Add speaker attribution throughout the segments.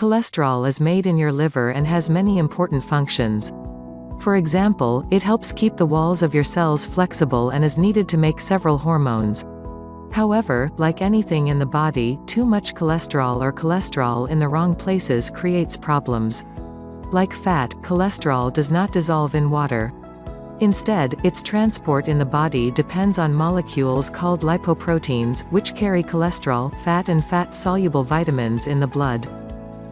Speaker 1: Cholesterol is made in your liver and has many important functions. For example, it helps keep the walls of your cells flexible and is needed to make several hormones. However, like anything in the body, too much cholesterol or cholesterol in the wrong places creates problems. Like fat, cholesterol does not dissolve in water. Instead, its transport in the body depends on molecules called lipoproteins, which carry cholesterol, fat and fat-soluble vitamins in the blood.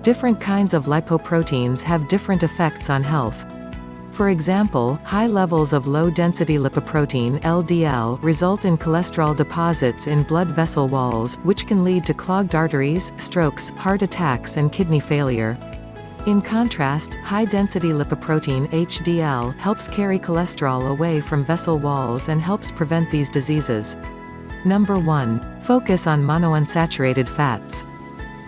Speaker 1: Different kinds of lipoproteins have different effects on health. For example, high levels of low-density lipoprotein (LDL) result in cholesterol deposits in blood vessel walls, which can lead to clogged arteries, strokes, heart attacks and kidney failure. In contrast, high-density lipoprotein (HDL) helps carry cholesterol away from vessel walls and helps prevent these diseases. Number 1. Focus on monounsaturated fats.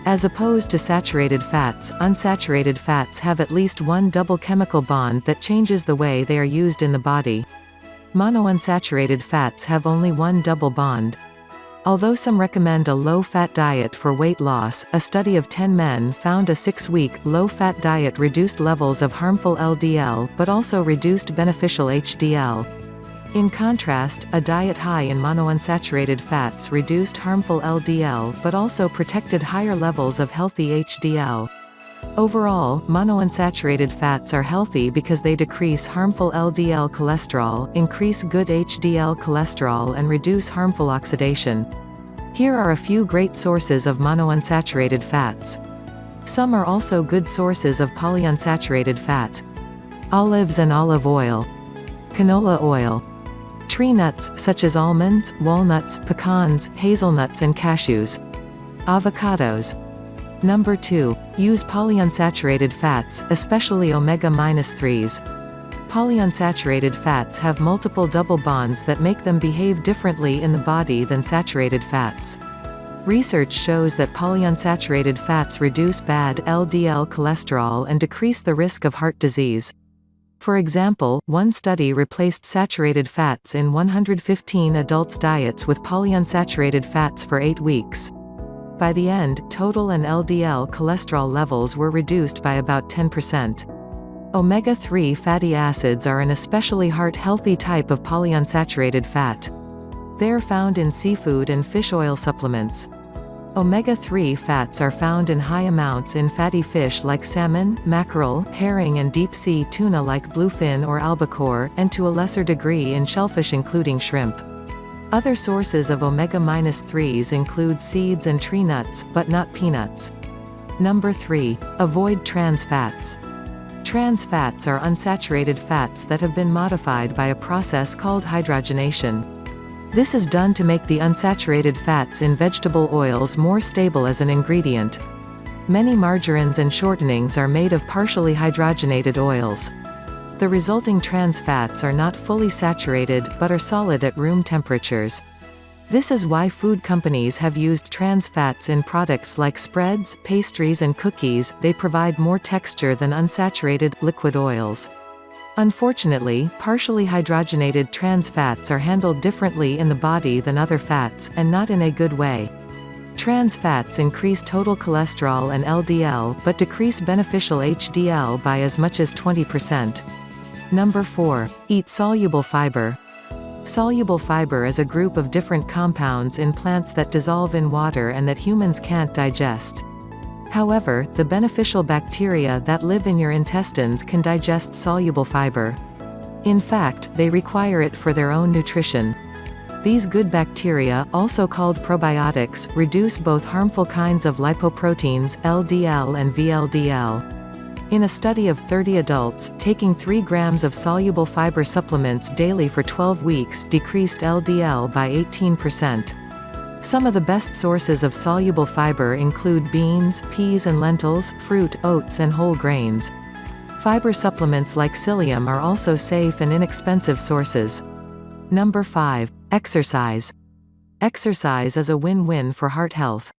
Speaker 1: As opposed to saturated fats, unsaturated fats have at least one double chemical bond that changes the way they are used in the body. Monounsaturated fats have only one double bond. Although some recommend a low-fat diet for weight loss, a study of 10 men found a 6-week, low-fat diet reduced levels of harmful LDL but also reduced beneficial HDL. In contrast, a diet high in monounsaturated fats reduced harmful LDL but also protected higher levels of healthy HDL. Overall, monounsaturated fats are healthy because they decrease harmful LDL cholesterol, increase good HDL cholesterol and reduce harmful oxidation. Here are a few great sources of monounsaturated fats. Some are also good sources of polyunsaturated fat. Olives and olive oil. Canola oil. Tree nuts, such as almonds, walnuts, pecans, hazelnuts and cashews. Avocados. Number 2. Use polyunsaturated fats, especially omega-3s. Polyunsaturated fats have multiple double bonds that make them behave differently in the body than saturated fats. Research shows that polyunsaturated fats reduce bad LDL cholesterol and decrease the risk of heart disease. For example, one study replaced saturated fats in 115 adults' diets with polyunsaturated fats for 8 weeks. By the end, total and LDL cholesterol levels were reduced by about 10%. Omega-3 fatty acids are an especially heart-healthy type of polyunsaturated fat. They are found in seafood and fish oil supplements. Omega-3 fats are found in high amounts in fatty fish like salmon, mackerel, herring and deep-sea tuna like bluefin or albacore, and to a lesser degree in shellfish including shrimp. Other sources of omega-3s include seeds and tree nuts, but not peanuts. Number 3. Avoid trans fats. Trans fats are unsaturated fats that have been modified by a process called hydrogenation. This is done to make the unsaturated fats in vegetable oils more stable as an ingredient. Many margarines and shortenings are made of partially hydrogenated oils. The resulting trans fats are not fully saturated but are solid at room temperatures. This is why food companies have used trans fats in products like spreads, pastries and cookies. They provide more texture than unsaturated, liquid oils. Unfortunately, partially hydrogenated trans fats are handled differently in the body than other fats, and not in a good way. Trans fats increase total cholesterol and LDL but decrease beneficial HDL by as much as 20%. Number 4. Eat soluble fiber. Soluble fiber is a group of different compounds in plants that dissolve in water and that humans can't digest. However, the beneficial bacteria that live in your intestines can digest soluble fiber. In fact, they require it for their own nutrition. These good bacteria, also called probiotics, reduce both harmful kinds of lipoproteins, LDL and VLDL. In a study of 30 adults, taking 3 grams of soluble fiber supplements daily for 12 weeks decreased LDL by 18%. Some of the best sources of soluble fiber include beans, peas and lentils, fruit, oats and whole grains. Fiber supplements like psyllium are also safe and inexpensive sources. Number 5. Exercise. Exercise is a win-win for heart health.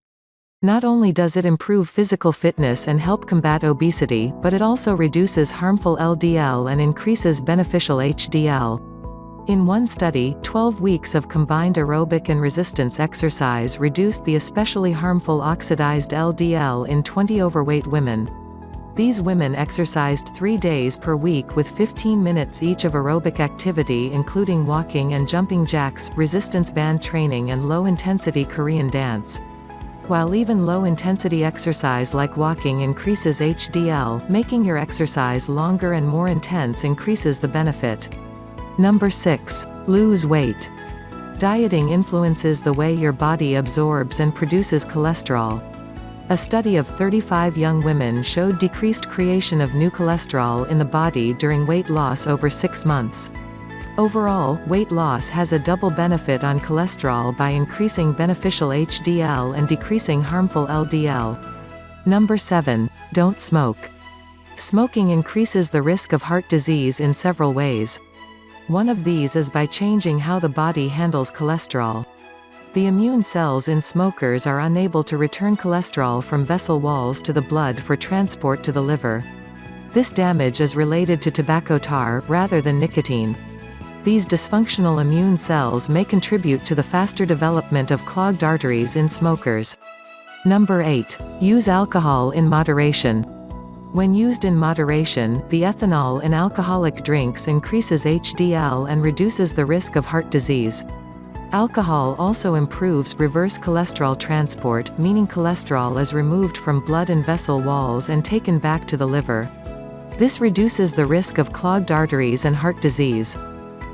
Speaker 1: Not only does it improve physical fitness and help combat obesity, but it also reduces harmful LDL and increases beneficial HDL. In one study, 12 weeks of combined aerobic and resistance exercise reduced the especially harmful oxidized LDL in 20 overweight women. These women exercised 3 days per week with 15 minutes each of aerobic activity including walking and jumping jacks, resistance band training and low-intensity Korean dance. While even low-intensity exercise like walking increases HDL, making your exercise longer and more intense increases the benefit. Number 6. Lose weight. Dieting influences the way your body absorbs and produces cholesterol. A study of 35 young women showed decreased creation of new cholesterol in the body during weight loss over 6 months. Overall, weight loss has a double benefit on cholesterol by increasing beneficial HDL and decreasing harmful LDL. Number 7. Don't smoke. Smoking increases the risk of heart disease in several ways. One of these is by changing how the body handles cholesterol. The immune cells in smokers are unable to return cholesterol from vessel walls to the blood for transport to the liver. This damage is related to tobacco tar, rather than nicotine. These dysfunctional immune cells may contribute to the faster development of clogged arteries in smokers. Number 8. Use alcohol in moderation. When used in moderation, the ethanol in alcoholic drinks increases HDL and reduces the risk of heart disease. Alcohol also improves reverse cholesterol transport, meaning cholesterol is removed from blood and vessel walls and taken back to the liver. This reduces the risk of clogged arteries and heart disease.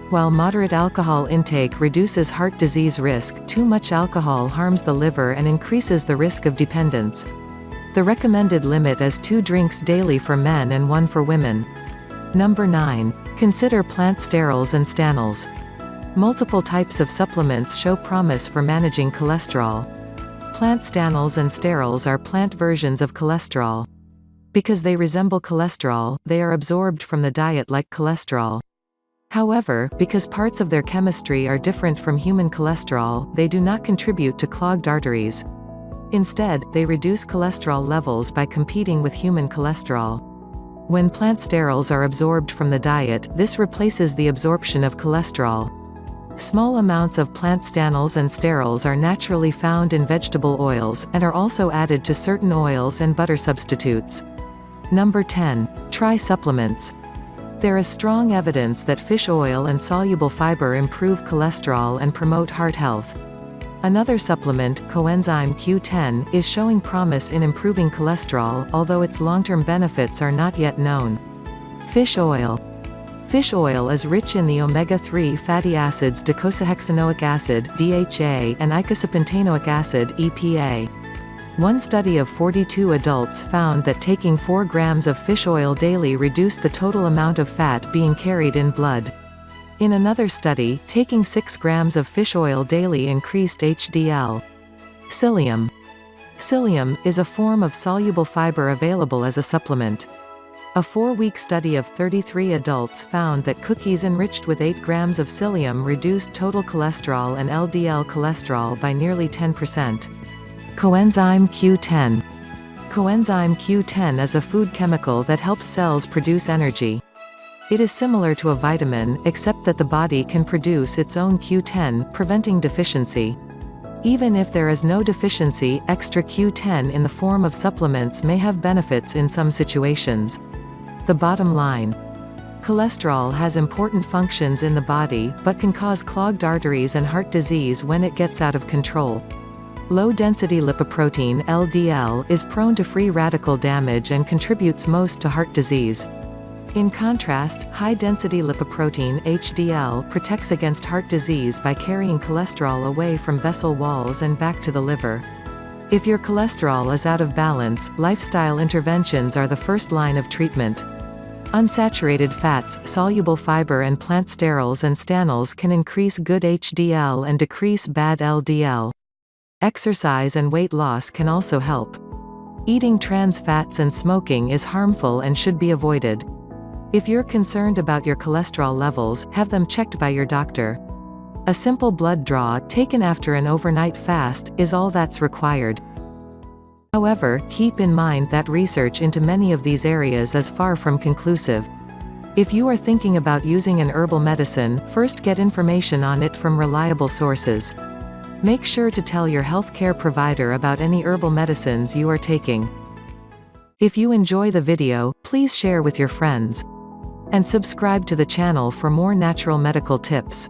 Speaker 1: While moderate alcohol intake reduces heart disease risk, too much alcohol harms the liver and increases the risk of dependence. The recommended limit is 2 drinks daily for men and 1 for women. Number 9. Consider plant sterols and stanols. Multiple types of supplements show promise for managing cholesterol. Plant stanols and sterols are plant versions of cholesterol. Because they resemble cholesterol, they are absorbed from the diet like cholesterol. However, because parts of their chemistry are different from human cholesterol, they do not contribute to clogged arteries. Instead, they reduce cholesterol levels by competing with human cholesterol. When plant sterols are absorbed from the diet, this replaces the absorption of cholesterol. Small amounts of plant stanols and sterols are naturally found in vegetable oils, and are also added to certain oils and butter substitutes. Number 10. Try supplements. There is strong evidence that fish oil and soluble fiber improve cholesterol and promote heart health. Another supplement, Coenzyme Q10, is showing promise in improving cholesterol, although its long-term benefits are not yet known. Fish oil. Fish oil is rich in the omega-3 fatty acids docosahexaenoic acid (DHA) and icosapentaenoic acid (EPA). One study of 42 adults found that taking 4 grams of fish oil daily reduced the total amount of fat being carried in blood. In another study, taking 6 grams of fish oil daily increased HDL. Psyllium. Psyllium is a form of soluble fiber available as a supplement. A 4-week study of 33 adults found that cookies enriched with 8 grams of psyllium reduced total cholesterol and LDL cholesterol by nearly 10%. Coenzyme Q10. Coenzyme Q10 is a food chemical that helps cells produce energy. It is similar to a vitamin, except that the body can produce its own Q10, preventing deficiency. Even if there is no deficiency, extra Q10 in the form of supplements may have benefits in some situations. The bottom line. Cholesterol has important functions in the body, but can cause clogged arteries and heart disease when it gets out of control. Low-density lipoprotein (LDL) is prone to free radical damage and contributes most to heart disease. In contrast, high-density lipoprotein (HDL) protects against heart disease by carrying cholesterol away from vessel walls and back to the liver. If your cholesterol is out of balance, lifestyle interventions are the first line of treatment. Unsaturated fats, soluble fiber and plant sterols and stanols can increase good HDL and decrease bad LDL. Exercise and weight loss can also help. Eating trans fats and smoking is harmful and should be avoided. If you're concerned about your cholesterol levels, have them checked by your doctor. A simple blood draw, taken after an overnight fast, is all that's required. However, keep in mind that research into many of these areas is far from conclusive. If you are thinking about using an herbal medicine, first get information on it from reliable sources. Make sure to tell your healthcare provider about any herbal medicines you are taking. If you enjoy the video, please share with your friends. And subscribe to the channel for more natural medical tips.